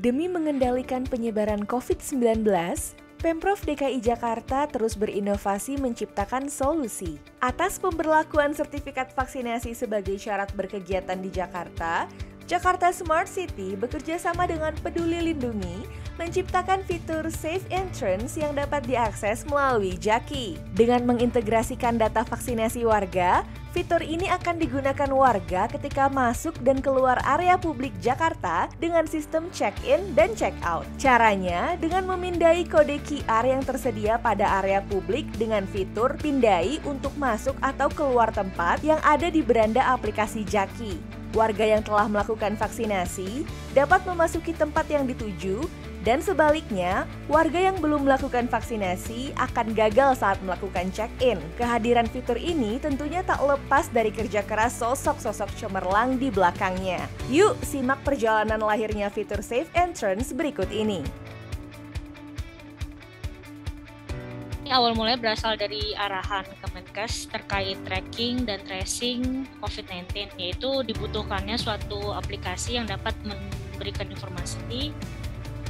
Demi mengendalikan penyebaran COVID-19, Pemprov DKI Jakarta terus berinovasi menciptakan solusi. Atas pemberlakuan sertifikat vaksinasi sebagai syarat berkegiatan di Jakarta, Jakarta Smart City bekerja sama dengan Peduli Lindungi menciptakan fitur Safe Entrance yang dapat diakses melalui Jaki. Dengan mengintegrasikan data vaksinasi warga, fitur ini akan digunakan warga ketika masuk dan keluar area publik Jakarta dengan sistem check-in dan check-out. Caranya dengan memindai kode QR yang tersedia pada area publik dengan fitur pindai untuk masuk atau keluar tempat yang ada di beranda aplikasi Jaki. Warga yang telah melakukan vaksinasi dapat memasuki tempat yang dituju, dan sebaliknya, warga yang belum melakukan vaksinasi akan gagal saat melakukan check-in. Kehadiran fitur ini tentunya tak lepas dari kerja keras sosok-sosok cemerlang di belakangnya. Yuk, simak perjalanan lahirnya fitur Safe Entrance berikut ini. Awal mulai berasal dari arahan Kemenkes terkait tracking dan tracing COVID-19, yaitu dibutuhkannya suatu aplikasi yang dapat memberikan informasi,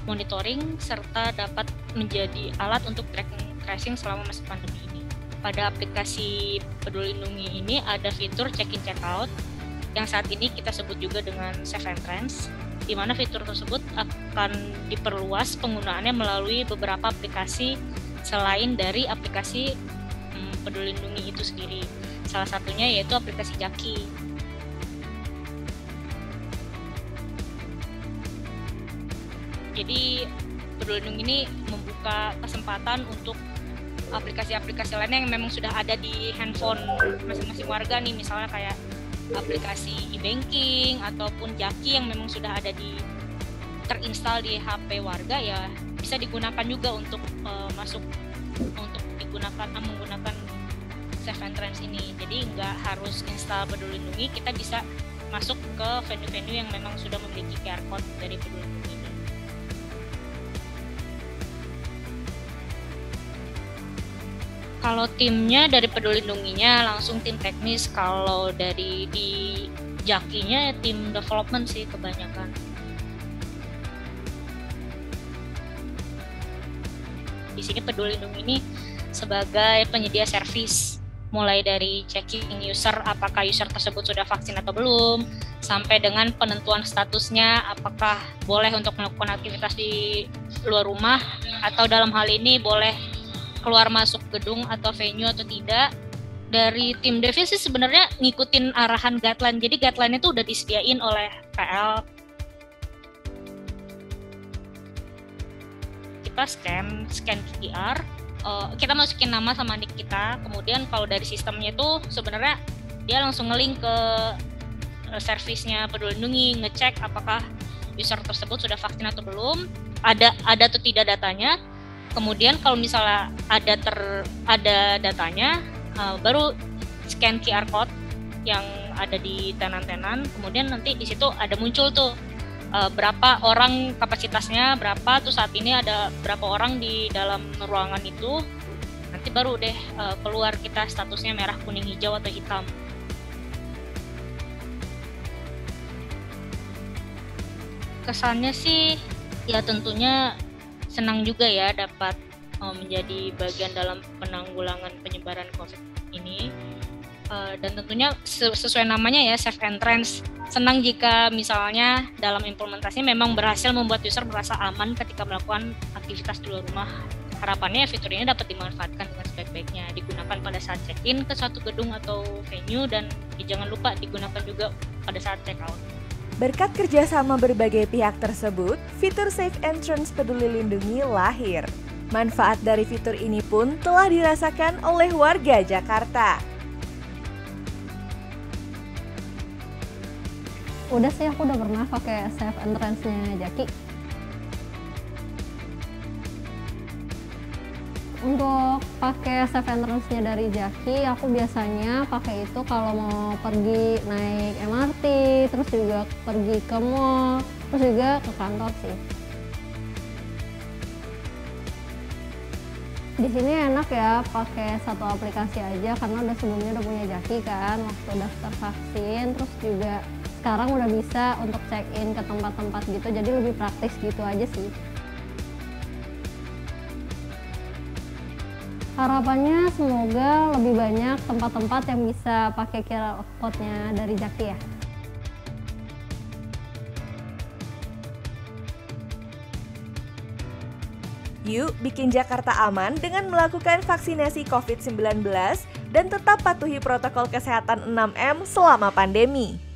monitoring, serta dapat menjadi alat untuk tracing selama masa pandemi ini. Pada aplikasi Peduli Lindungi ini ada fitur check-in check-out yang saat ini kita sebut juga dengan Safe Entrance, di mana fitur tersebut akan diperluas penggunaannya melalui beberapa aplikasi selain dari aplikasi Peduli Lindungi itu sendiri. Salah satunya yaitu aplikasi Jaki. Jadi Peduli Lindungi ini membuka kesempatan untuk aplikasi-aplikasi lainnya yang memang sudah ada di handphone masing-masing warga nih, misalnya kayak aplikasi e-banking ataupun Jaki yang memang sudah ada terinstall di HP warga, ya bisa digunakan juga untuk menggunakan Safe Entrance ini. Jadi nggak harus install Peduli Lindungi, kita bisa masuk ke venue-venue yang memang sudah memiliki QR code dari Peduli Lindungi ini. Kalau timnya dari Peduli Lindunginya langsung tim teknis, kalau dari di Jakinya tim development sih kebanyakan. Di sini Peduli Lindungi ini sebagai penyedia servis, mulai dari checking user apakah user tersebut sudah vaksin atau belum, sampai dengan penentuan statusnya apakah boleh untuk melakukan aktivitas di luar rumah atau dalam hal ini boleh keluar masuk gedung atau venue atau tidak. Dari tim dev sih sebenarnya ngikutin arahan guideline, jadi guideline itu udah disediain oleh PL. Kita scan QR, kita masukin nama sama nick kita, kemudian kalau dari sistemnya itu sebenarnya dia langsung nge-link ke servisnya Peduli Lindungi, ngecek apakah user tersebut sudah vaksin atau belum, ada atau tidak datanya. Kemudian kalau misalnya ada datanya, baru scan QR code yang ada di tenan-tenan, kemudian nanti di situ ada muncul tuh berapa orang kapasitasnya berapa, tuh saat ini ada berapa orang di dalam ruangan itu, nanti baru deh keluar kita statusnya merah, kuning, hijau atau hitam. Kesannya sih ya tentunya senang juga ya dapat menjadi bagian dalam penanggulangan penyebaran COVID ini, dan tentunya sesuai namanya ya, Safe Entrance. Senang jika misalnya dalam implementasi memang berhasil membuat user merasa aman ketika melakukan aktivitas di luar rumah. Harapannya fitur ini dapat dimanfaatkan dengan sebaik-baiknya, digunakan pada saat check-in ke suatu gedung atau venue, dan jangan lupa digunakan juga pada saat check-out. Berkat kerjasama berbagai pihak tersebut, fitur Safe Entrance Peduli Lindungi lahir. Manfaat dari fitur ini pun telah dirasakan oleh warga Jakarta. Udah sih, aku udah pernah pakai Safe Entrance-nya Jaki. Untuk pakai Safe Entrance-nya dari Jaki, aku biasanya pakai itu kalau mau pergi naik MRT, terus juga pergi ke mall, terus juga ke kantor sih. Di sini enak ya pakai satu aplikasi aja karena sebelumnya udah punya Jaki kan waktu daftar vaksin, terus juga sekarang udah bisa untuk check in ke tempat-tempat gitu, jadi lebih praktis gitu aja sih. Harapannya semoga lebih banyak tempat-tempat yang bisa pakai QR code-nya dari Jaki ya. Yuk bikin Jakarta aman dengan melakukan vaksinasi COVID-19 dan tetap patuhi protokol kesehatan 6M selama pandemi.